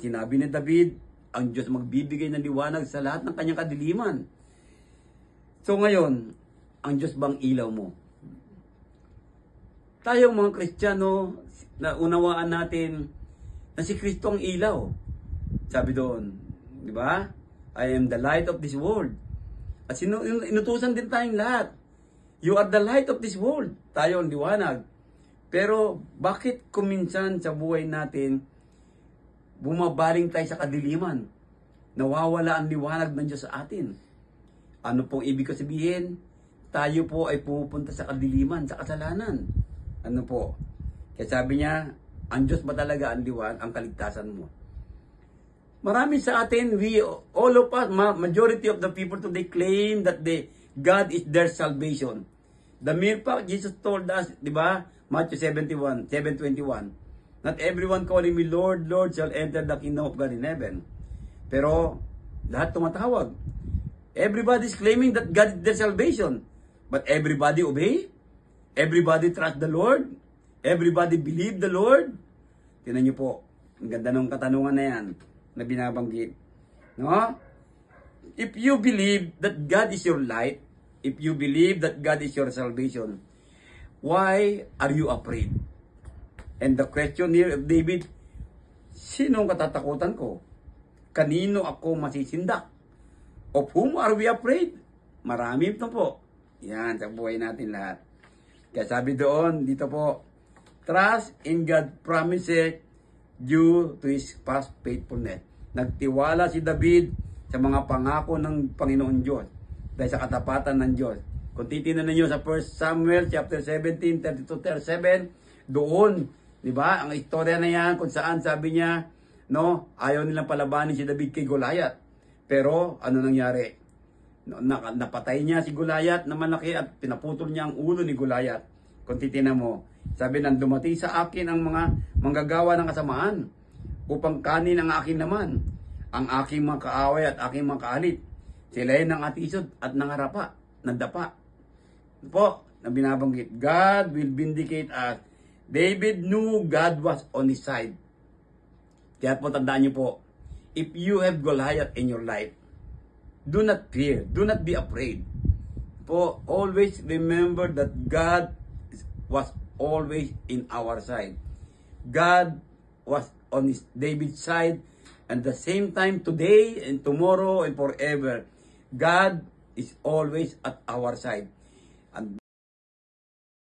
At sinabi ni David, ang Diyos magbibigay ng liwanag sa lahat ng kanyang kadiliman. So ngayon, ang Diyos bang ilaw mo? Tayong mga Kristiyano, na unawaan natin na si Kristo ang ilaw. Sabi doon, di ba? I am the light of this world. At inutusan din tayong lahat. You are the light of this world. Tayo ang liwanag. Pero bakit kuminsan sa buhay natin, bumabaling tayo sa kadiliman? Nawawala ang liwanag ng Diyos sa atin. Ano pong ibig ko sabihin? Tayo po ay pupunta sa kadiliman, sa kasalanan. Ano po? Kaya sabi niya, ang Diyos ba talaga ang liwanag, ang kaligtasan mo? Marami sa atin, all of us, majority of the people today claim that God is their salvation. The mere fact, Jesus told us, di ba? Matthew 7:21. Not everyone calling me Lord, Lord shall enter the kingdom of God in heaven. Pero, lahat tumatawag. Everybody is claiming that God is their salvation. But everybody obey? Everybody trust the Lord? Everybody believe the Lord? Tingnan niyo po, ang ganda ng katanungan na yan, na binabanggit. No? If you believe that God is your light, if you believe that God is your salvation, why are you afraid? And the question here of David, sino ang katatakutan ko? Kanino ako masisindak? Of whom are we afraid? Marami ito po. Yan, sa buhay natin lahat. Kaya sabi doon, dito po, trust in God promises due to His past faithfulness. Nagtiwala si David sa mga pangako ng Panginoon Diyos dahil sa katapatan ng Diyos. Kung titingnan ninyo sa 1 Samuel chapter 17, 32-37, doon, di ba, ang istorya na yan kung saan sabi niya, no, ayaw nilang palabanin si David kay Goliath. Pero, ano nangyari? Napatay niya si Goliath na malaki at pinaputol niya ang ulo ni Goliath. Kung titingnan mo, sabi nang dumating sa akin ang mga manggagawa ng kasamaan upang kanin ang aking laman, ang aking mga kaaway at aking mga kaalit. Sila ay nangatisod at nangarapa, nandapa. Po, na binabanggit, God will vindicate us. David knew God was on his side. Kaya po tandaan niyo po, if you have Goliath in your life, do not fear, do not be afraid. Po, always remember that God was always in our side. God was on David's side, and the same time today and tomorrow and forever, God is always at our side. And